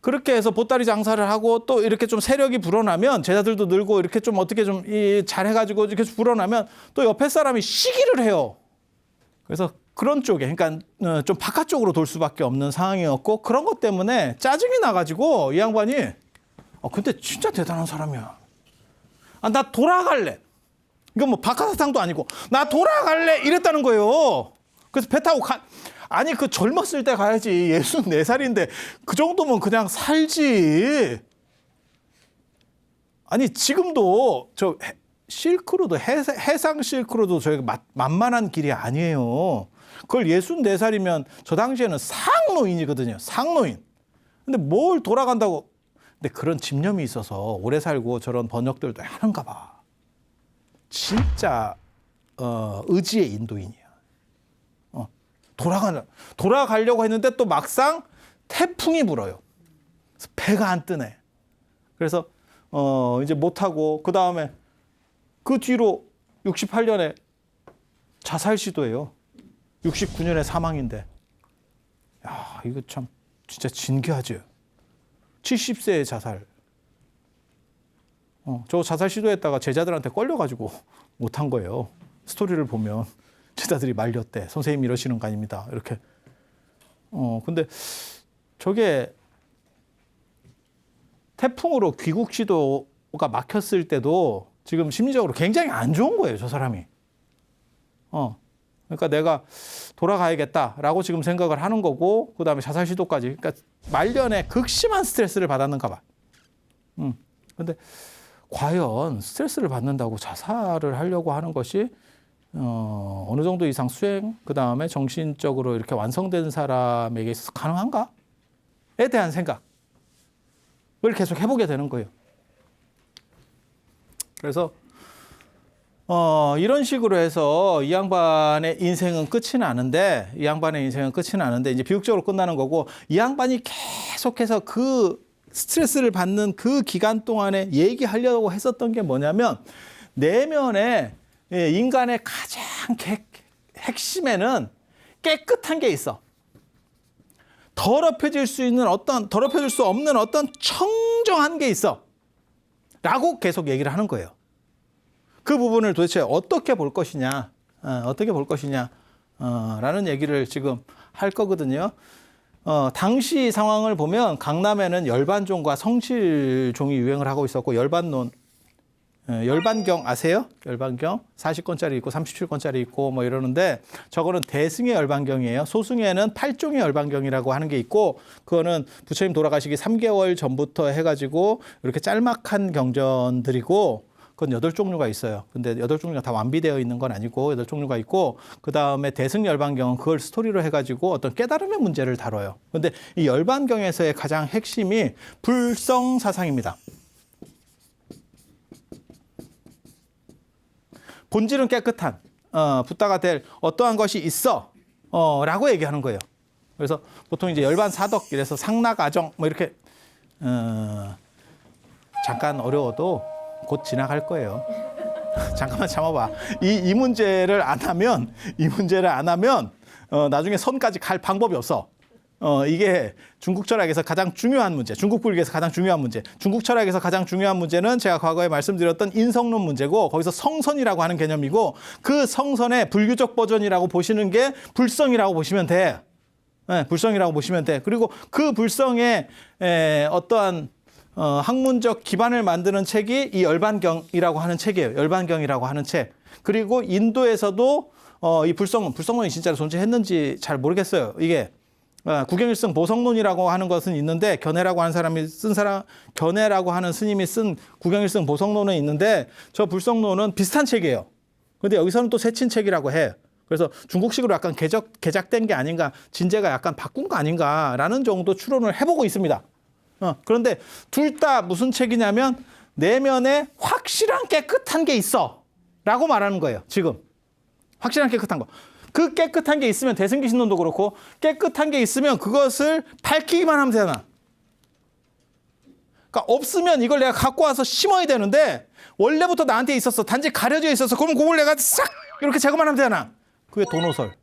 그렇게 해서 보따리 장사를 하고 또 이렇게 좀 세력이 불어나면 제자들도 늘고 이렇게 좀 어떻게 좀 잘해가지고 이렇게 불어나면 또 옆에 사람이 시기를 해요. 그래서 그런 쪽에 그러니까 좀 바깥쪽으로 돌 수밖에 없는 상황이었고 그런 것 때문에 짜증이 나가지고 이 양반이 근데 진짜 대단한 사람이야. 나 돌아갈래. 이건 뭐 박하사탕도 아니고 나 돌아갈래 이랬다는 거예요. 그래서 배 타고 아니 그 젊었을 때 가야지. 64살인데 그 정도면 그냥 살지. 아니 지금도 저 실크로드 해상 실크로드 저희가 만만한 길이 아니에요. 그걸 64살이면 저 당시에는 상노인이거든요. 상노인. 근데 뭘 돌아간다고. 근데 그런 집념이 있어서 오래 살고 저런 번역들도 하는가 봐. 진짜 의지의 인도인이야. 돌아가려고 했는데 또 막상 태풍이 불어요. 그래서 배가 안 뜨네. 그래서 이제 못하고 그 다음에 그 뒤로 68년에 자살 시도예요. 69년에 사망인데. 야, 이거 참 진짜 진귀하죠. 70세의 자살. 저 자살 시도했다가 제자들한테 걸려가지고 못한 거예요. 스토리를 보면 제자들이 말렸대. 선생님 이러시는 거 아닙니다. 이렇게. 근데 저게 태풍으로 귀국 시도가 막혔을 때도 지금 심리적으로 굉장히 안 좋은 거예요. 저 사람이. 그러니까 내가 돌아가야겠다라고 지금 생각을 하는 거고 그다음에 자살 시도까지. 그러니까 말년에 극심한 스트레스를 받았는가 봐. 근데 과연 스트레스를 받는다고 자살을 하려고 하는 것이 어느 정도 이상 수행, 그 다음에 정신적으로 이렇게 완성된 사람에게 있어서 가능한가?에 대한 생각을 계속 해보게 되는 거예요. 그래서 이런 식으로 해서 이 양반의 인생은 끝이 나는데 이제 비극적으로 끝나는 거고 이 양반이 계속해서 그 스트레스를 받는 그 기간 동안에 얘기하려고 했었던 게 뭐냐면 내면에 인간의 가장 핵심에는 깨끗한 게 있어. 더럽혀질 수 없는 어떤 청정한 게 있어. 라고 계속 얘기를 하는 거예요. 그 부분을 도대체 어떻게 볼 것이냐, 라는 얘기를 지금 할 거거든요. 당시 상황을 보면 강남에는 열반종과 성실종이 유행을 하고 있었고 열반경 아세요? 열반경 40권짜리 있고 37권짜리 있고 뭐 이러는데 저거는 대승의 열반경이에요. 소승에는 8종의 열반경이라고 하는 게 있고 그거는 부처님 돌아가시기 3개월 전부터 해가지고 이렇게 짤막한 경전들이고 그건 8종류가 있어요. 근데 8종류가 다 완비되어 있는 건 아니고 8종류가 있고 그다음에 대승 열반경은 그걸 스토리로 해가지고 어떤 깨달음의 문제를 다뤄요. 근데 이 열반경에서의 가장 핵심이 불성사상입니다. 본질은 깨끗한 붓다가 될 어떠한 것이 있어 라고 얘기하는 거예요. 그래서 보통 이제 열반사덕 이래서 상락아정 뭐 이렇게 잠깐 어려워도 곧 지나갈 거예요. 잠깐만 참아봐. 이 문제를 안 하면 나중에 선까지 갈 방법이 없어. 이게 중국 철학에서 가장 중요한 문제, 중국 불교에서 가장 중요한 문제, 중국 철학에서 가장 중요한 문제는 제가 과거에 말씀드렸던 인성론 문제고 거기서 성선이라고 하는 개념이고 그 성선의 불교적 버전이라고 보시는 게 불성이라고 보시면 돼. 네, 불성이라고 보시면 돼. 그리고 그 불성의 어떠한 학문적 기반을 만드는 책이 이 열반경이라고 하는 책이에요. 열반경이라고 하는 책. 그리고 인도에서도 이 불성론이 진짜로 존재했는지 잘 모르겠어요. 이게 구경일승 보성론이라고 하는 것은 있는데 견해라고 하는 스님이 쓴 구경일승 보성론은 있는데 저 불성론은 비슷한 책이에요. 근데 여기서는 또 새친 책이라고 해. 그래서 중국식으로 약간 개작된 게 아닌가, 진제가 약간 바꾼 거 아닌가라는 정도 추론을 해보고 있습니다. 그런데 둘 다 무슨 책이냐면 내면에 확실한 깨끗한 게 있어 라고 말하는 거예요. 지금 확실한 깨끗한 거. 그 깨끗한 게 있으면 대승기신론도 그렇고 깨끗한 게 있으면 그것을 밝히기만 하면 되잖아. 그러니까 없으면 이걸 내가 갖고 와서 심어야 되는데 원래부터 나한테 있었어. 단지 가려져 있어서 그러면 그걸 내가 싹 이렇게 제거만 하면 되잖아. 그게 도노설.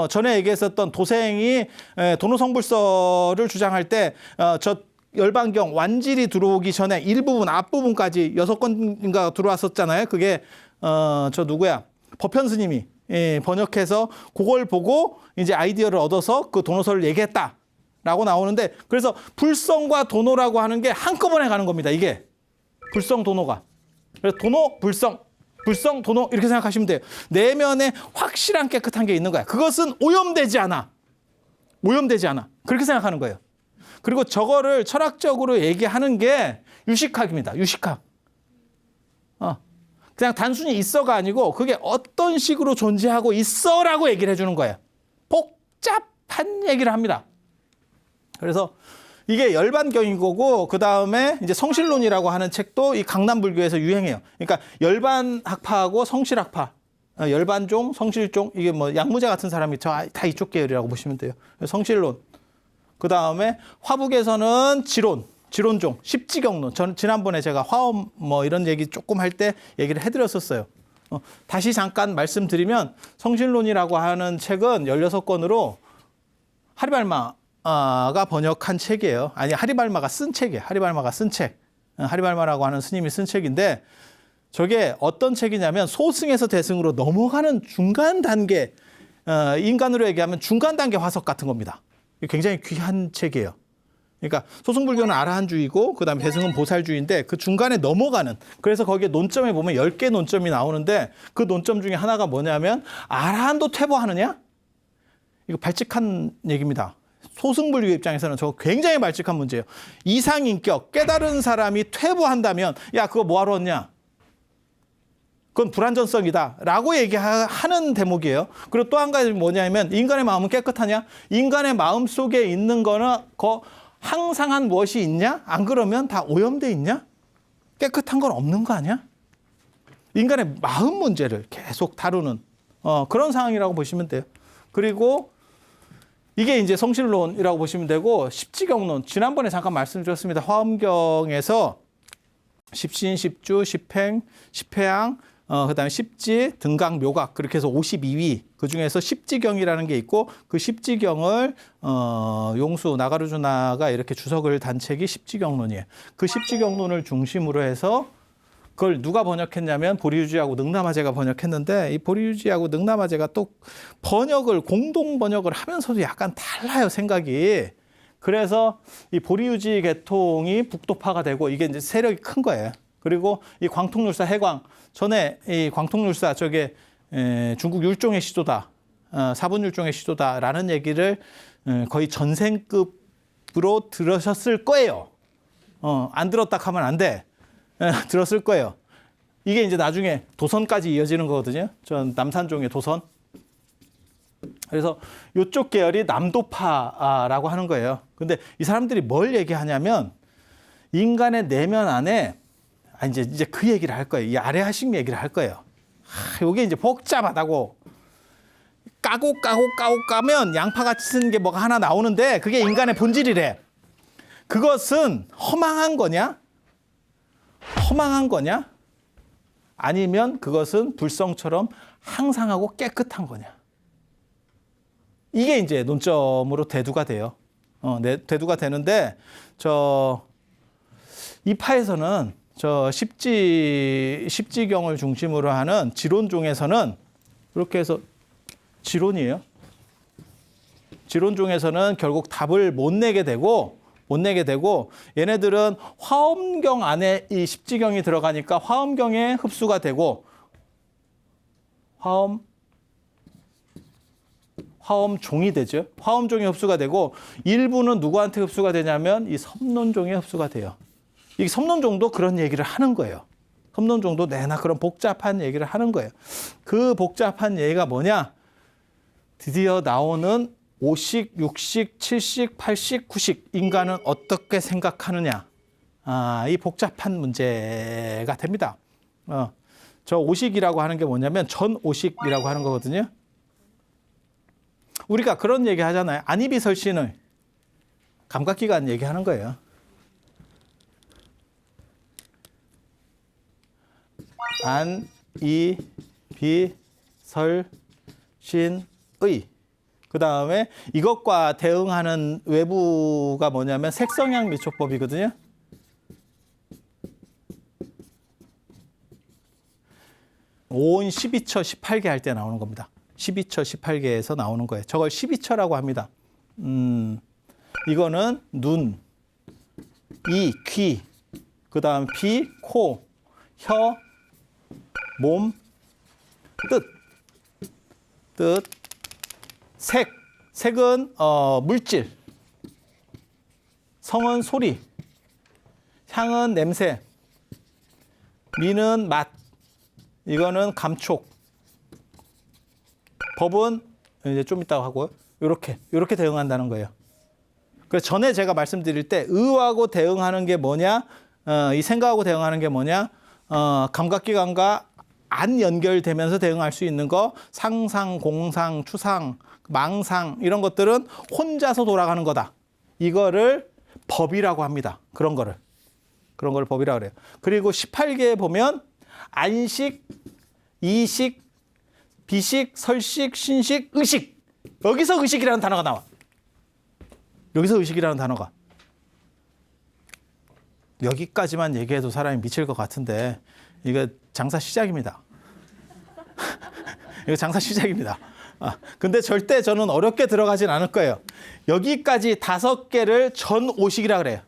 전에 얘기했었던 도생이 도노성불서를 주장할 때 저 열반경 완질이 들어오기 전에 일부분 앞부분까지 6권인가 들어왔었잖아요. 그게 저 누구야? 법현 스님이 번역해서 그걸 보고 이제 아이디어를 얻어서 그 도노서를 얘기했다라고 나오는데, 그래서 불성과 도노라고 하는 게 한꺼번에 가는 겁니다. 이게 불성 도노가. 그래서 도노 불성, 불성 도노 이렇게 생각하시면 돼요. 내면에 확실한 깨끗한 게 있는 거야. 그것은 오염되지 않아. 오염되지 않아. 그렇게 생각하는 거예요. 그리고 저거를 철학적으로 얘기하는 게 유식학입니다. 유식학. 그냥 단순히 있어가 아니고 그게 어떤 식으로 존재하고 있어라고 얘기를 해주는 거예요. 복잡한 얘기를 합니다. 그래서 이게 열반경인 거고, 그 다음에 이제 성실론이라고 하는 책도 이 강남불교에서 유행해요. 그러니까 열반학파하고 성실학파, 열반종, 성실종, 이게 뭐 양무제 같은 사람이 다 이쪽 계열이라고 보시면 돼요. 성실론. 그 다음에 화북에서는 지론종, 십지경론. 저는 지난번에 제가 화엄 뭐 이런 얘기 조금 할 때 얘기를 해드렸었어요. 다시 잠깐 말씀드리면 성실론이라고 하는 책은 16권으로 하리발마가 번역한 책이에요. 아니, 하리발마가 쓴 책이에요. 하리발마가 쓴 책. 하리발마라고 하는 스님이 쓴 책인데, 저게 어떤 책이냐면 소승에서 대승으로 넘어가는 중간 단계, 인간으로 얘기하면 중간 단계 화석 같은 겁니다. 굉장히 귀한 책이에요. 그러니까 소승불교는 아라한주의고 그다음에 대승은 보살주의인데 그 중간에 넘어가는, 그래서 거기에 논점에 보면 10개 논점이 나오는데 그 논점 중에 하나가 뭐냐면 아라한도 퇴보하느냐? 이거 발칙한 얘기입니다. 소승불교 입장에서는 저거 굉장히 발칙한 문제예요. 이상인격, 깨달은 사람이 퇴보한다면 야, 그거 뭐하러 왔냐? 그건 불완전성이다 라고 얘기하는 대목이에요. 그리고 또 한 가지 뭐냐면 인간의 마음은 깨끗하냐? 인간의 마음 속에 있는 거는 항상한 무엇이 있냐? 안 그러면 다 오염돼 있냐? 깨끗한 건 없는 거 아니야? 인간의 마음 문제를 계속 다루는 그런 상황이라고 보시면 돼요. 그리고 이게 이제 성실론이라고 보시면 되고, 십지경론, 지난번에 잠깐 말씀드렸습니다. 화엄경에서 십신, 십주, 십행, 십회양, 그다음에 십지, 등각, 묘각, 그렇게 해서 52위, 그중에서 십지경이라는 게 있고, 그 십지경을 용수 나가르주나가 이렇게 주석을 단 책이 십지경론이에요. 그 십지경론을 중심으로 해서 그걸 누가 번역했냐면 보리유지하고 능남아제가 번역했는데, 이 보리유지하고 능남아제가 또 번역을 공동 번역을 하면서도 약간 달라요, 생각이. 그래서 이 보리유지 계통이 북도파가 되고 이게 이제 세력이 큰 거예요. 그리고 이 광통률사 해광, 전에 이 광통률사 저게 중국 율종의 시조다, 사분율종의 시조다라는 얘기를 거의 전생급으로 들으셨을 거예요. 안 들었다 하면 안 돼. 들었을 거예요. 이게 이제 나중에 도선까지 이어지는 거거든요. 전 남산종의 도선. 그래서 이쪽 계열이 남도파라고 하는 거예요. 근데 이 사람들이 뭘 얘기하냐면 인간의 내면 안에 이제 그 얘기를 할 거예요. 이 아래하식 얘기를 할 거예요. 이게 이제 복잡하다고. 까면 양파같이 쓴 게 뭐가 하나 나오는데 그게 인간의 본질이래. 그것은 허망한 거냐? 허망한 거냐? 아니면 그것은 불성처럼 항상하고 깨끗한 거냐? 이게 이제 논점으로 대두가 돼요. 대두가 되는데, 이 파에서는 십지경을 중심으로 하는 지론종에서는 이렇게 해서 지론이에요. 지론종에서는 결국 답을 못 내게 되고, 얘네들은 화엄경 안에 이 십지경이 들어가니까 화엄경에 흡수가 되고, 화엄종이 되죠. 화엄종이 흡수가 되고, 일부는 누구한테 흡수가 되냐면 이 섬론종에 흡수가 돼요. 이 섬론종도 그런 얘기를 하는 거예요. 섬론종도 내나 그런 복잡한 얘기를 하는 거예요. 그 복잡한 얘기가 뭐냐? 드디어 나오는 5식, 6식, 7식, 8식, 9식, 인간은 어떻게 생각하느냐. 이 복잡한 문제가 됩니다. 저 5식이라고 하는 게 뭐냐면 전5식이라고 하는 거거든요. 우리가 그런 얘기 하잖아요. 안이비설신을 감각기관 얘기하는 거예요. 안이비설신의 그다음에 이것과 대응하는 외부가 뭐냐면 색성향 미촉법이거든요. 오온 12처 18개 할 때 나오는 겁니다. 12처 18개에서 나오는 거예요. 저걸 12처라고 합니다. 이거는 눈, 이, 귀, 그다음 비, 코, 혀, 몸, 뜻, 색은 물질, 성은 소리, 향은 냄새, 미는 맛, 이거는 감촉, 법은 이제 좀 이따가 하고요. 이렇게 대응한다는 거예요. 그래서 전에 제가 말씀드릴 때 의하고 대응하는 게 뭐냐, 이 생각하고 대응하는 게 뭐냐, 감각기관과 안 연결되면서 대응할 수 있는 거, 상상, 공상, 추상, 망상 이런 것들은 혼자서 돌아가는 거다. 이거를 법이라고 합니다. 그런 거를 법이라고 그래요. 그리고 18개에 보면 안식, 이식, 비식, 설식, 신식, 의식. 여기서 의식이라는 단어가 나와. 여기서 의식이라는 단어가. 여기까지만 얘기해도 사람이 미칠 것 같은데 이거 장사 시작입니다. 이거 장사 시작입니다. 근데 절대 저는 어렵게 들어가진 않을 거예요. 여기까지 5개를 전오식이라 그래요.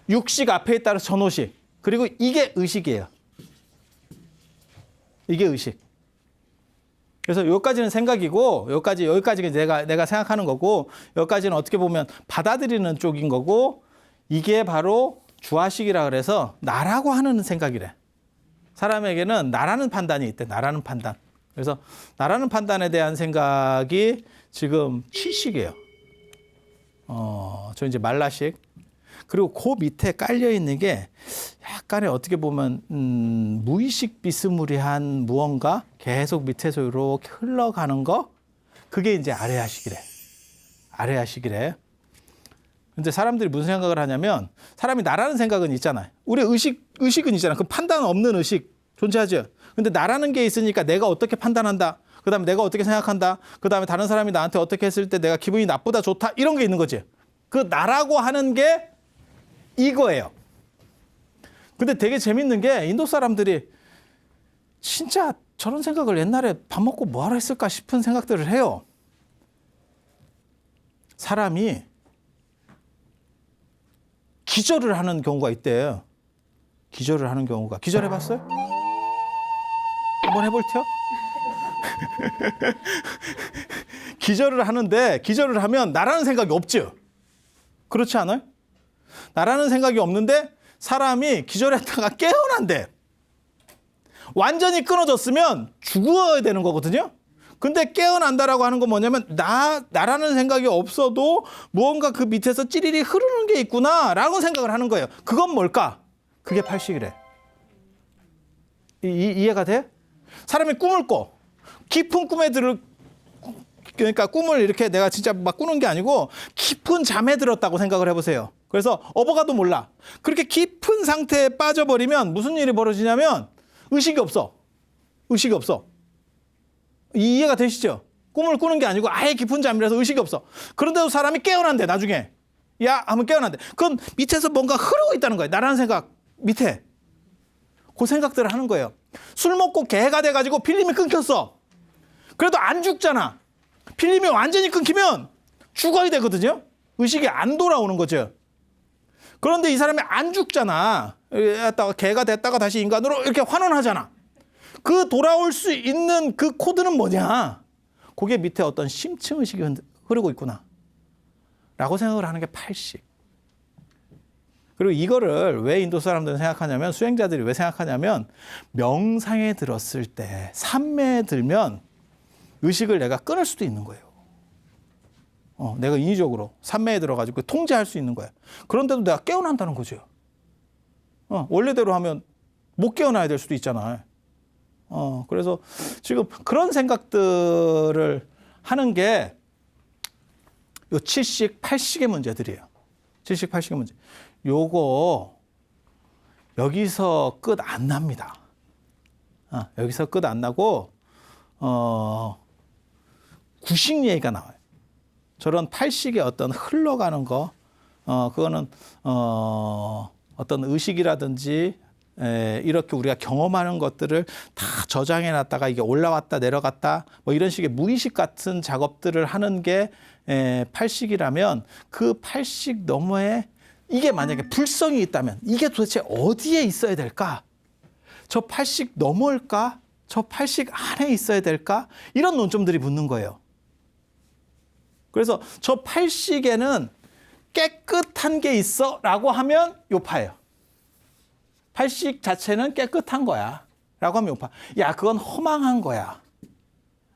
육식 앞에 있다는 전오식. 그리고 이게 의식이에요. 이게 의식. 그래서 여기까지는 생각이고 여기까지가 내가 생각하는 거고 여기까지는 어떻게 보면 받아들이는 쪽인 거고 이게 바로 주화식이라 그래서 나라고 하는 생각이래. 사람에게는 나라는 판단이 있대. 나라는 판단. 그래서 나라는 판단에 대한 생각이 지금 칠식이에요. 저 이제 말라식. 그리고 그 밑에 깔려 있는 게 약간의 어떻게 보면 무의식 비스무리한 무언가 계속 밑에서 이렇게 흘러가는 거 그게 이제 아레아식이래. 아레아식이래. 근데 사람들이 무슨 생각을 하냐면 사람이 나라는 생각은 있잖아요. 우리 의식은 있잖아요. 그 판단 없는 의식 존재하죠. 근데 나라는 게 있으니까 내가 어떻게 판단한다. 그다음에 내가 어떻게 생각한다. 그다음에 다른 사람이 나한테 어떻게 했을 때 내가 기분이 나쁘다 좋다 이런 게 있는 거지. 그 나라고 하는 게 이거예요. 근데 되게 재밌는 게 인도 사람들이 진짜 저런 생각을 옛날에 밥 먹고 뭐하러 했을까 싶은 생각들을 해요. 사람이 기절을 하는 경우가 있대요. 기절을 하는 경우가. 기절해봤어요? 한번 해볼게요. 기절을 하는데 기절을 하면 나라는 생각이 없죠. 그렇지 않아요? 나라는 생각이 없는데 사람이 기절했다가 깨어난대. 완전히 끊어졌으면 죽어야 되는 거거든요. 근데 깨어난다라고 하는 건 뭐냐면 나라는 생각이 없어도 무언가 그 밑에서 찌리리 흐르는 게 있구나라고 생각을 하는 거예요. 그건 뭘까? 그게 팔식이래. 이해가 돼? 사람이 꿈을 꿔. 깊은 꿈에 그러니까 꿈을 이렇게 내가 진짜 막 꾸는 게 아니고 깊은 잠에 들었다고 생각을 해보세요. 그래서 어버가도 몰라. 그렇게 깊은 상태에 빠져버리면 무슨 일이 벌어지냐면 의식이 없어. 의식이 없어. 이해가 되시죠? 꿈을 꾸는 게 아니고 아예 깊은 잠이라서 의식이 없어. 그런데도 사람이 깨어난대 나중에. 야 하면 깨어난대. 그건 밑에서 뭔가 흐르고 있다는 거예요. 나라는 생각 밑에. 그 생각들을 하는 거예요. 술 먹고 개가 돼가지고 필름이 끊겼어. 그래도 안 죽잖아. 필름이 완전히 끊기면 죽어야 되거든요. 의식이 안 돌아오는 거죠. 그런데 이 사람이 안 죽잖아. 개가 됐다가 다시 인간으로 이렇게 환원하잖아. 그 돌아올 수 있는 그 코드는 뭐냐? 그게 밑에 어떤 심층 의식이 흐르고 있구나. 라고 생각을 하는 게 팔식. 그리고 이거를 왜 인도 사람들은 생각하냐면 수행자들이 왜 생각하냐면 명상에 들었을 때 삼매에 들면 의식을 내가 끊을 수도 있는 거예요. 내가 인위적으로 삼매에 들어가지고 통제할 수 있는 거야. 그런데도 내가 깨어난다는 거죠. 원래대로 하면 못 깨어나야 될 수도 있잖아요. 그래서 지금 그런 생각들을 하는 게 요 7식, 8식의 문제들이에요. 7식, 8식의 문제. 요거 여기서 끝 안 납니다. 여기서 끝 안 나고 구식 얘기가 나와요. 저런 팔식의 어떤 흘러가는 거, 그거는 어떤 의식이라든지 이렇게 우리가 경험하는 것들을 다 저장해 놨다가 이게 올라왔다 내려갔다 뭐 이런 식의 무의식 같은 작업들을 하는 게 팔식이라면 그 팔식 너머에 이게 만약에 불성이 있다면 이게 도대체 어디에 있어야 될까? 저 팔식 너머일까? 저 팔식 안에 있어야 될까? 이런 논점들이 붙는 거예요. 그래서 저 팔식에는 깨끗한 게 있어 라고 하면 요파예요. 팔식 자체는 깨끗한 거야 라고 하면 요파. 야, 그건 허망한 거야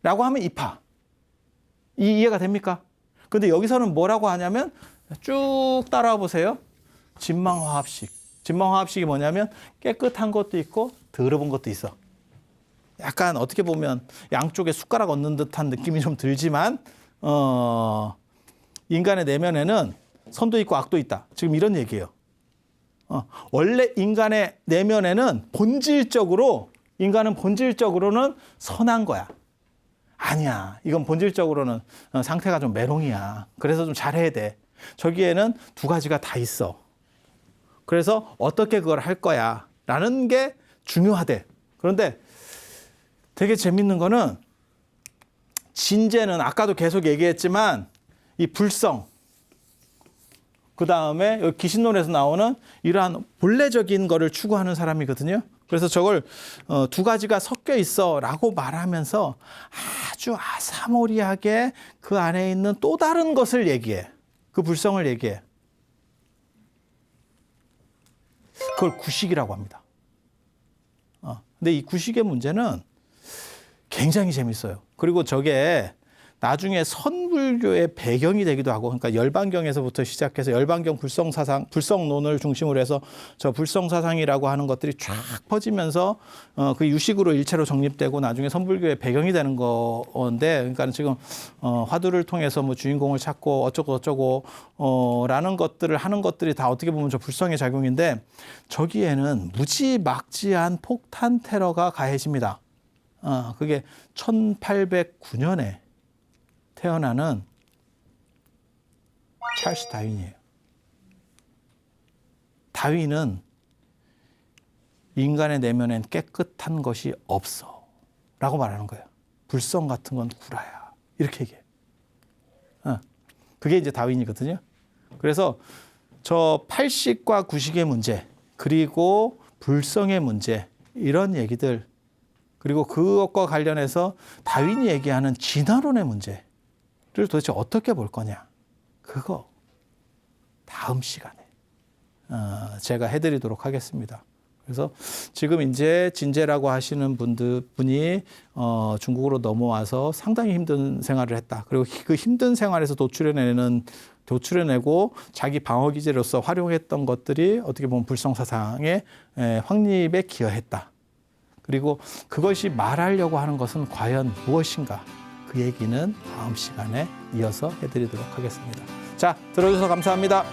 라고 하면 이파. 이해가 됩니까? 근데 여기서는 뭐라고 하냐면 쭉 따라와 보세요. 진망화합식. 진망화합식이 뭐냐면 깨끗한 것도 있고 더러운 것도 있어. 약간 어떻게 보면 양쪽에 숟가락 얹는 듯한 느낌이 좀 들지만 인간의 내면에는 선도 있고 악도 있다. 지금 이런 얘기예요. 원래 인간의 내면에는 인간은 본질적으로는 선한 거야. 아니야. 이건 본질적으로는 상태가 좀 메롱이야. 그래서 좀 잘해야 돼. 저기에는 두 가지가 다 있어. 그래서 어떻게 그걸 할 거야 라는 게 중요하대. 그런데 되게 재밌는 거는 진제는 아까도 계속 얘기했지만 이 불성, 그 다음에 여기 기신론에서 나오는 이러한 본래적인 거를 추구하는 사람이거든요. 그래서 저걸 두 가지가 섞여 있어 라고 말하면서 아주 아사모리하게 그 안에 있는 또 다른 것을 얘기해. 그 불성을 얘기해. 그걸 구식이라고 합니다. 근데 이 구식의 문제는 굉장히 재밌어요. 그리고 저게 나중에 선불교의 배경이 되기도 하고, 그러니까 열반경에서부터 시작해서 열반경 불성사상, 불성론을 중심으로 해서 저 불성사상이라고 하는 것들이 쫙 퍼지면서 그 유식으로 일체로 정립되고 나중에 선불교의 배경이 되는 건데, 그러니까 지금 화두를 통해서 뭐 주인공을 찾고 어쩌고 라는 것들을 하는 것들이 다 어떻게 보면 저 불성의 작용인데, 저기에는 무지막지한 폭탄 테러가 가해집니다. 그게 1809년에 태어나는 찰스 다윈이에요. 다윈은 인간의 내면엔 깨끗한 것이 없어 라고 말하는 거예요. 불성 같은 건 구라야. 이렇게 얘기해요. 그게 이제 다윈이거든요. 그래서 저 팔식과 구식의 문제, 그리고 불성의 문제, 이런 얘기들, 그리고 그것과 관련해서 다윈이 얘기하는 진화론의 문제를 도대체 어떻게 볼 거냐. 그거 다음 시간에 제가 해드리도록 하겠습니다. 그래서 지금 이제 진제라고 하시는 분이 중국으로 넘어와서 상당히 힘든 생활을 했다. 그리고 그 힘든 생활에서 도출해내고 자기 방어기제로서 활용했던 것들이 어떻게 보면 불성사상의 확립에 기여했다. 그리고 그것이 말하려고 하는 것은 과연 무엇인가? 그 얘기는 다음 시간에 이어서 해드리도록 하겠습니다. 자, 들어주셔서 감사합니다.